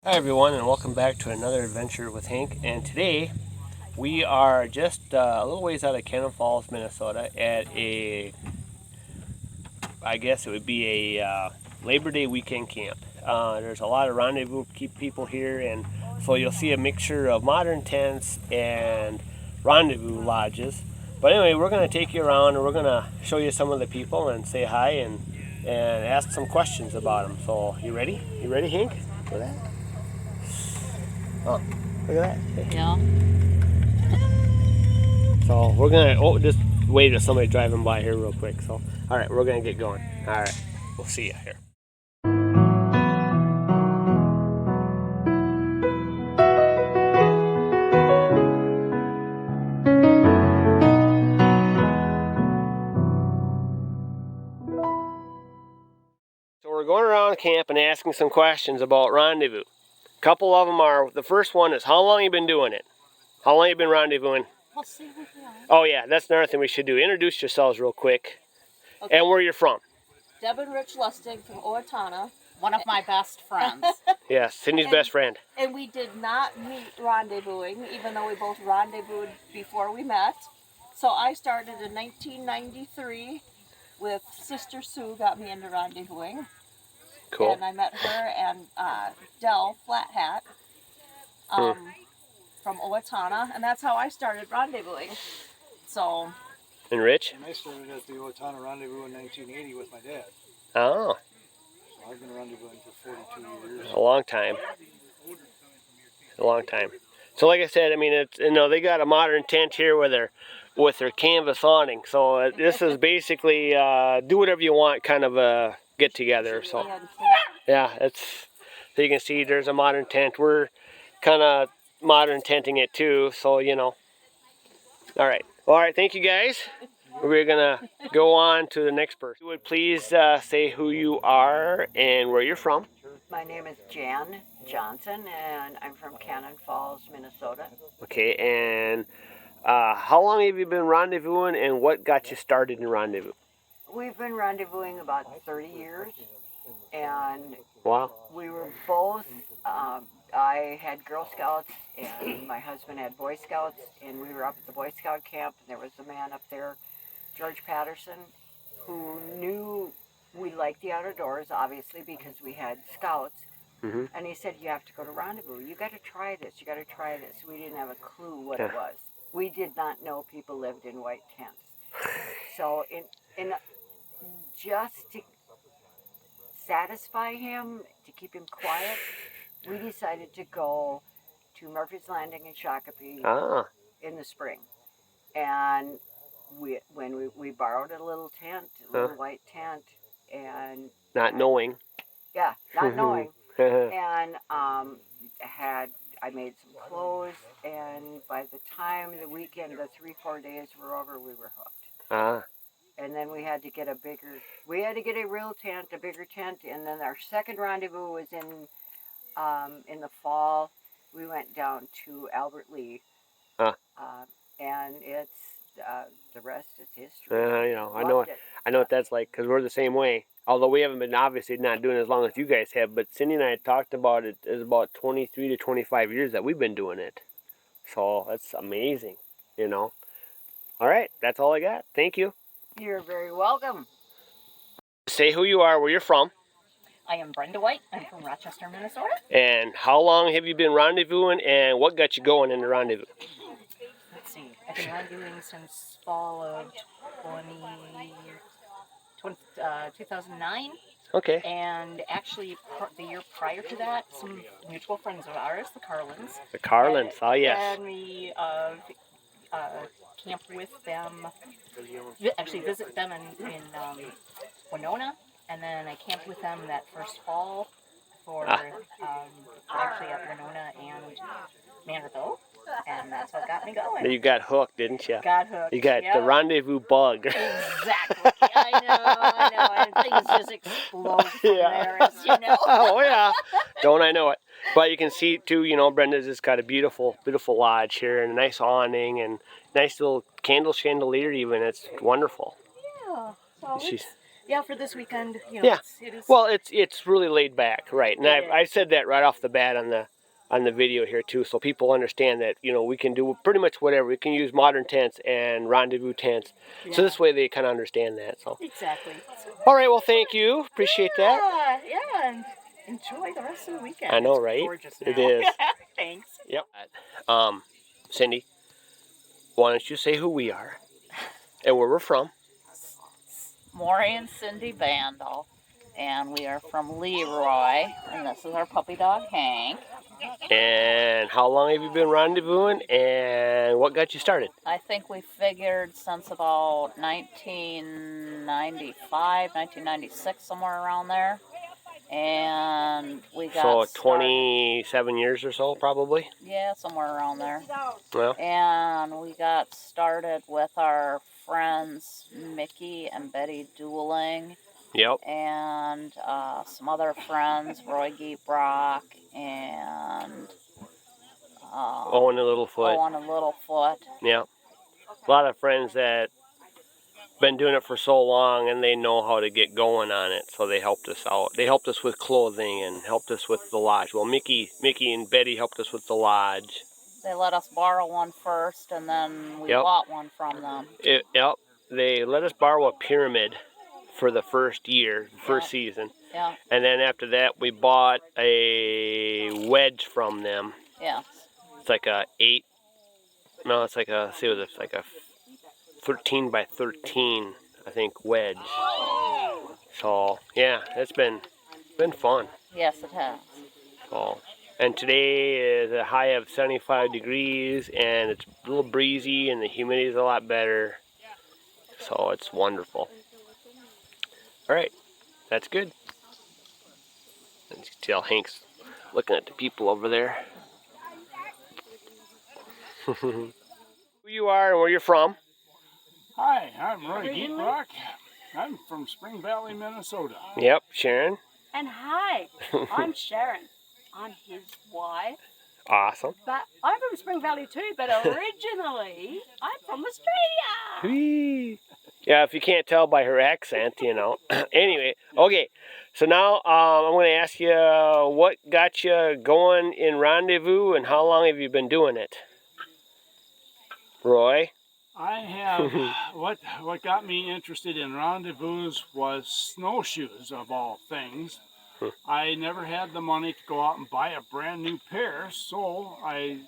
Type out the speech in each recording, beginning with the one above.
Hi everyone, and welcome back to another adventure with Hank. And today we are just a little ways out of Cannon Falls, Minnesota at I guess it would be a Labor Day weekend camp. There's a lot of rendezvous people here, and so you'll see a mixture of modern tents and rendezvous lodges. But anyway, we're going to take you around and we're going to show you some of the people and say hi and ask some questions about them. So you ready? You ready, Hank, for that? Oh, look at that. Yeah. So we're gonna just wait for somebody driving by here real quick. So all right, we're gonna get going. All right, we'll see you here. So we're going around camp and asking some questions about rendezvous. A couple of them are, the first one is, how long you been doing it? How long you been rendezvousing? Oh yeah, that's another thing we should do. Introduce yourselves real quick. Okay. And where you're from. Deb and Rich Lustig from Owatonna. One of my best friends. Yes, Cindy's best friend. And we did not meet rendezvousing, even though we both rendezvoused before we met. So I started in 1993 with Sister Sue, got me into rendezvousing. Cool. And I met her and Dell Flat Hat from Owatonna, and that's how I started rendezvousing. So. And Rich? And I started at the Owatonna Rendezvous in 1980 with my dad. Oh. So I've been rendezvousing for 42 years. A long time. A long time. So like I said, I mean, it's, you know, they got a modern tent here with their canvas awning. So this is basically do whatever you want kind of a get together. So yeah, so you can see there's a modern tent. We're kind of modern tenting it too. So, you know. All right. All right. Thank you guys. We're going to go on to the next person. You would please say who you are and where you're from. My name is Jan Johnson, and I'm from Cannon Falls, Minnesota. Okay, and how long have you been rendezvousing, and what got you started in rendezvous? We've been rendezvousing about 30 years, and wow. We were both, I had Girl Scouts, and my husband had Boy Scouts, and we were up at the Boy Scout camp, and there was a man up there, George Patterson, who knew we liked the outdoors, obviously, because we had scouts. Mm-hmm. And he said, you have to go to rendezvous. You got to try this. You got to try this. We didn't have a clue what it was. We did not know people lived in white tents. So in just to satisfy him, to keep him quiet, we decided to go to Murphy's Landing in Shakopee in the spring. And we borrowed a little tent, a little white tent, and not knowing. Yeah, not knowing. And I made some clothes, and by the time the weekend, the 3-4 days were over, we were hooked. And then we had to get a real tent, a bigger tent, and then our second rendezvous was in the fall. We went down to Albert Lee, and it's the rest is history. You know, I know what that's like, because we're the same way. Although we haven't been obviously not doing it as long as you guys have, but Cindy and I had talked about it. It's about 23 to 25 years that we've been doing it. So that's amazing, you know. All right, that's all I got. Thank you. You're very welcome. Say who you are, where you're from. I am Brenda White. I'm from Rochester, Minnesota. And how long have you been rendezvousing, and what got you going in the rendezvous? Let's see. I've been rendezvousing since fall of 2009. Okay. And actually, the year prior to that, some mutual friends of ours, the Carlins. The Carlins, oh yes. And we camped with them, actually visit them in Winona, and then I camped with them that first fall for actually at Winona and Manderville. And that's what got me going. You got hooked, didn't you? Got hooked. You got the rendezvous bug. Exactly. I know. And things just explode from there, as you know. Oh, yeah. Don't I know it. But you can see, too, you know, Brenda's just got a beautiful, beautiful lodge here and a nice awning and nice little candle chandelier even. It's wonderful. Yeah. So Yeah, for this weekend, you know, Yeah. it is. Well, it's really laid back, right? And It I said that right off the bat on the video here too, so people understand that we can do pretty much whatever. We can use modern tents and rendezvous tents, so this way they kind of understand that. So Exactly. all right, well, thank you, appreciate that. Yeah, and enjoy the rest of the weekend. I know, It's right? gorgeous It now. is. Thanks. Yep. Cindy, why don't you say who we are and where we're from? Maury and Cindy Vandal, and we are from Leroy, and this is our puppy dog Hank. And how long have you been rendezvousing, and what got you started? I think we figured since about 1995, 1996, somewhere around there, and we got So started. 27 years or so, probably? Yeah, somewhere around there. Well, And we got started with our friends Mickey and Betty Dueling, yep. and some other friends, Roy Brock, and Owen and Littlefoot. Owen and Littlefoot. Yeah. A lot of friends that been doing it for so long, and they know how to get going on it, so they helped us out. They helped us with clothing and helped us with the lodge. Well, Mickey and Betty helped us with the lodge. They let us borrow one first, and then we Yep. bought one from them. Yep. They let us borrow a pyramid for the first year, first season. Yeah. And then after that, we bought a wedge from them. Yeah. It's like a 13 by 13, I think, wedge. So yeah, it's been fun. Yes, it has. So, and today is a high of 75 degrees, and it's a little breezy, and the humidity is a lot better. So it's wonderful. All right, that's good. And you can tell Hank's looking at the people over there. Who you are and where you're from? Hi, I'm Roy Brock. I'm from Spring Valley, Minnesota. Yep, Sharon. And hi, I'm Sharon. I'm his wife. Awesome. But I'm from Spring Valley too, but originally I'm from Australia. Whee! Yeah, if you can't tell by her accent, Anyway, okay. So now I'm going to ask you what got you going in rendezvous and how long have you been doing it? Roy? I have, what got me interested in rendezvous was snowshoes, of all things. I never had the money to go out and buy a brand new pair, so I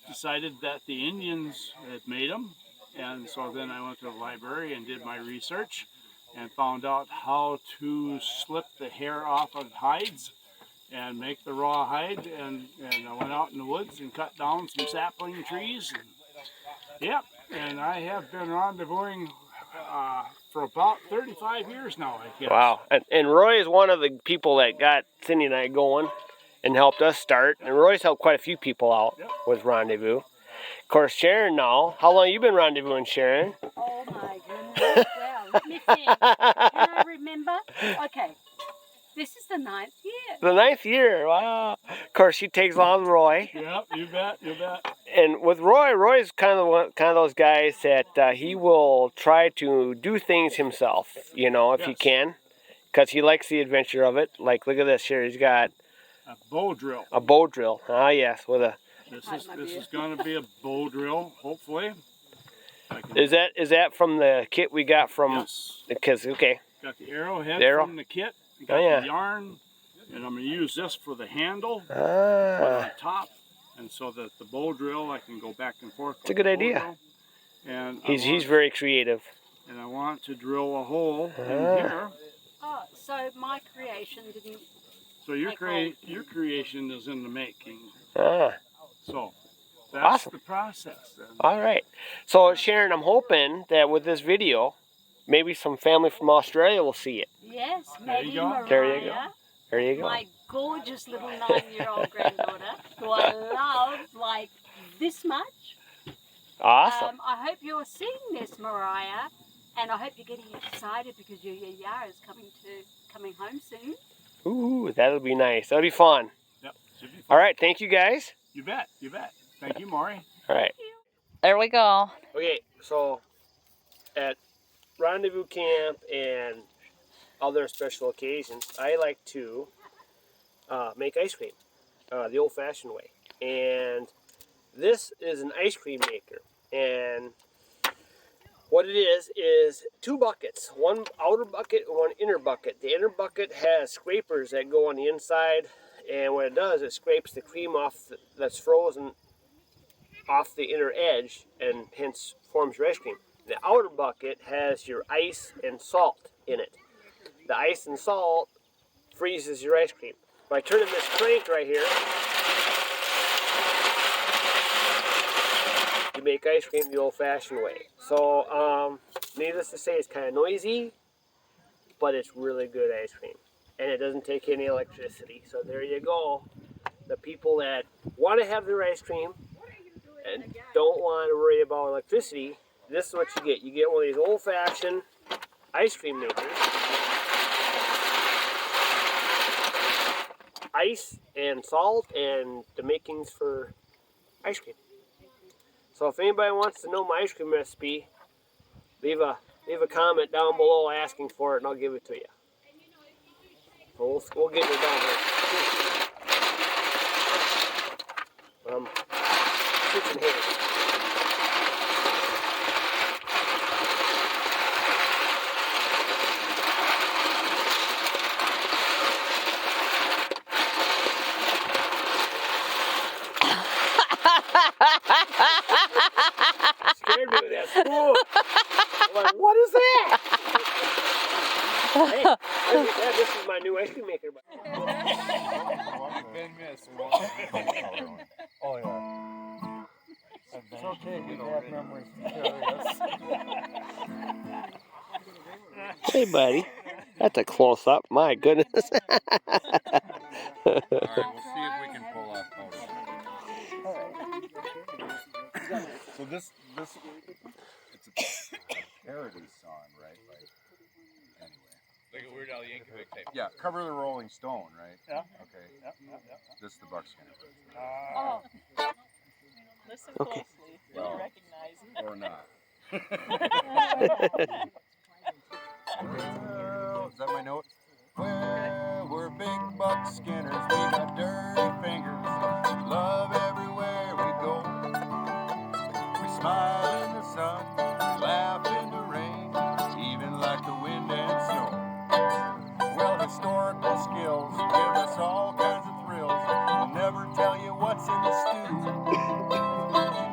decided that the Indians had made them. And so then I went to the library and did my research and found out how to slip the hair off of hides and make the raw hide. And I went out in the woods and cut down some sapling trees. Yep, and I have been rendezvousing for about 35 years now, I guess. Wow. And Roy is one of the people that got Cindy and I going and helped us start. And Roy's helped quite a few people out with rendezvous. Of course, Sharon now. How long have you been rendezvousing, Sharon? Oh my goodness. Well, let me think. Can I remember? Okay. This is the 9th year. The 9th year, wow. Of course, she takes along with Roy. Yep, you bet. And with Roy's kind of those guys that he will try to do things himself, if he can, because he likes the adventure of it. Like, look at this here. He's got a bow drill. A bow drill. Ah, yes, with a. This is going to be a bow drill, hopefully. Is that from the kit we got from? Yes. Because okay. Got the arrowhead from the kit. Got the yarn, and I'm going to use this for the handle on top, and so that the bow drill I can go back and forth. It's a good idea. And he's very creative. And I want to drill a hole in here. Oh, so my creation didn't. So your creation is in the making. Ah. So that's awesome. The process then. All right. So Sharon, I'm hoping that with this video, maybe some family from Australia will see it. Yes, maybe Mariah. There you go. There you go. My gorgeous little 9-year-old granddaughter, who I love like this much. Awesome. I hope you're seeing this, Mariah, and I hope you're getting excited because your Yara is coming home soon. Ooh, that'll be nice. That'll be fun. Yep. Should be fun. All right. Thank you, guys. You bet. Thank you, Maury. All right. There we go. Okay, so at rendezvous camp and other special occasions, I like to make ice cream the old-fashioned way. And this is an ice cream maker. And what it is 2 buckets, one outer bucket and one inner bucket. The inner bucket has scrapers that go on the inside, and what it does, it scrapes the cream off that's frozen off the inner edge, and hence forms your ice cream. The outer bucket has your ice and salt in it. The ice and salt freezes your ice cream. By turning this crank right here, you make ice cream the old-fashioned way. So, needless to say, it's kind of noisy, but it's really good ice cream. And it doesn't take any electricity. So there you go. The people that want to have their ice cream and don't want to worry about electricity, this is what you get. You get one of these old-fashioned ice cream makers. Ice and salt and the makings for ice cream. So if anybody wants to know my ice cream recipe, leave a comment down below asking for it, and I'll give it to you. So we'll get it down here. Switching hands. Scared me with that spoon. I'm like, what is that? Hey, this is my new ice cream maker. Been missed. Oh yeah. It's okay. We have memories to carry us. Hey, buddy. That's a close up. My goodness. All right, we'll see if we can pull off photos. So this it's a parody song, right? Like anyway. Like a Weird Al Yankovic type. Yeah, Cover the Rolling Stone, right? Yeah. Okay. This is the Buckskin. Oh. Listen closely. You'll Well, recognize it. or not. Well, is that my note? Well, we're big buckskinners, we got dirty fingers, love everywhere we go. We smile in the sun, laugh in the rain, even like the wind and snow. Well, historical skills give us all kinds of thrills, we'll never tell you what's in the stew.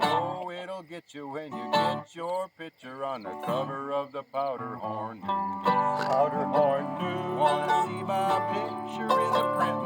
Oh, it'll get you when you get your picture on the cover of the Powder Horn News. Powder Horn News. Wanna see my picture in the print?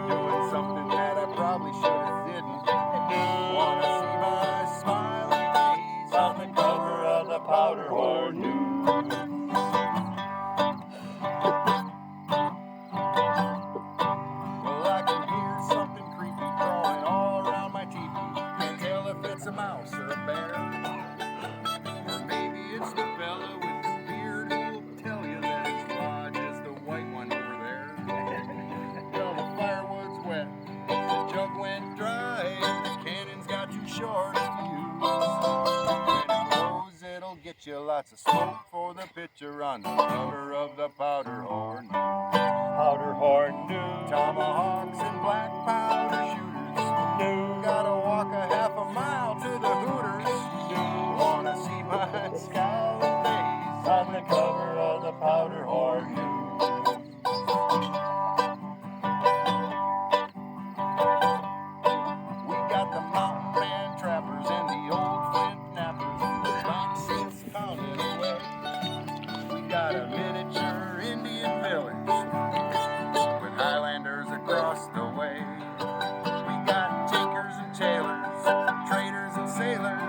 Doing something that I probably should have didn't. Wanna see my smiling face on the cover of the Powder Horn News. Well, I can hear something creepy crawling all around my teepee. Can't tell if it's a mouse or a bear. Or maybe it's the fella with the beard who'll tell you that his lodge is the white one over there. Well, the firewood's wet, the jug went dry, and the cannon's got too short a fuse. When it blows, it'll get you lots of smoke for the picture on the cover of the Powder Horn News. Powder Horn News. Tomahawks and black powder shooters. Gotta walk a half a mile to the Hooters. Wanna see my scowling face on the cover of the Powder Horn News. We got the mountain man trappers and the old flint nappers. The blacksmiths pounding away. We got a miniature Indian village with Highlanders across the way. We got tinkers and tailors, traders and sailors,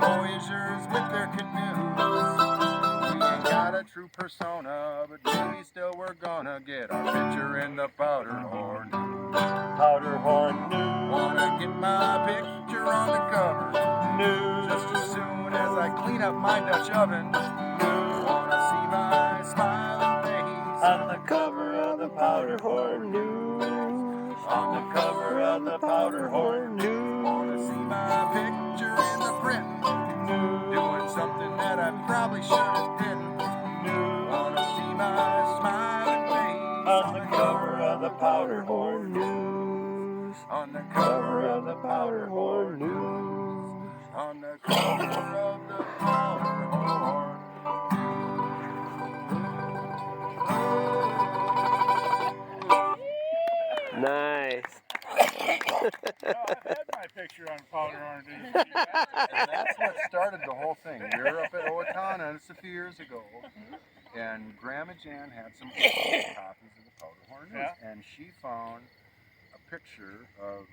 voyageurs with their canoes. We ain't got a true persona, but maybe still we're gonna get our picture in the Powder Horn News. Powder Horn News. Wanna get my picture on the cover. News. Just as soon as I clean up my Dutch oven. News. Wanna see my smiling face on the cover of the Powder Horn News. On the cover of the Powder Horn News. Wanna see my picture in the print. News. Doing something that I probably should have didn't. News. Wanna see my On the cover of the Powderhorn News. On the cover of the Powderhorn. Nice. I've had my picture on Powderhorn News. And that's what started the whole thing. We were up at Owatonna, it's a few years ago, and Grandma Jan had some copies of the Powderhorn News, and she found a picture of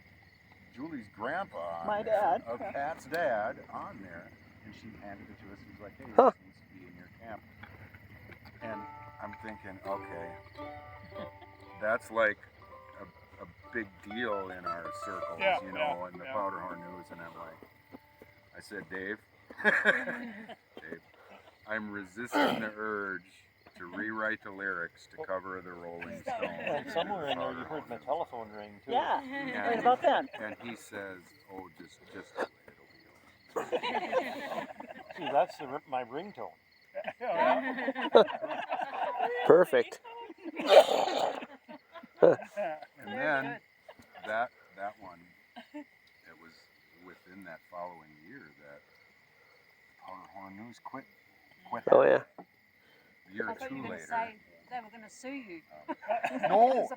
Julie's grandpa on My there, dad. of Pat's dad on there, and she handed it to us. She was like, "Hey, Huh. this needs to be in your camp." And I'm thinking, okay, that's like a big deal in our circles, you know, in the Powderhorn News. And I'm like, I said, Dave, Dave, I'm resisting the urge to rewrite the lyrics to cover the Rolling Stones. And somewhere in there you heard my telephone ring too. Yeah, And, right about then. and he says, oh, just do it, it'll be okay. See, that's my ringtone. Perfect. And then that one, it was within that following year that Powderhorn News quit. Oh yeah. A year or two later. They were going to sue you.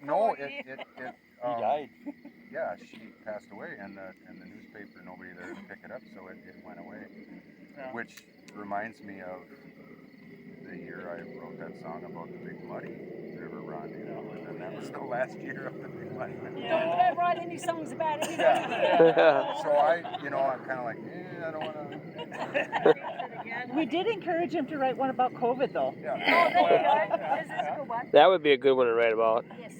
No, it He died. Yeah, she passed away, and the newspaper, nobody there to pick it up, so it went away. Yeah. Which reminds me of the year I wrote that song about the Big Muddy River Rendezvous, and then that was the last year of the Big Muddy River. Don't write any songs about it. So I'm kind of like, I don't want to. We did encourage him to write one about COVID, though. Yeah. Oh, there you go. This is a good one. That would be a good one to write about. Yes.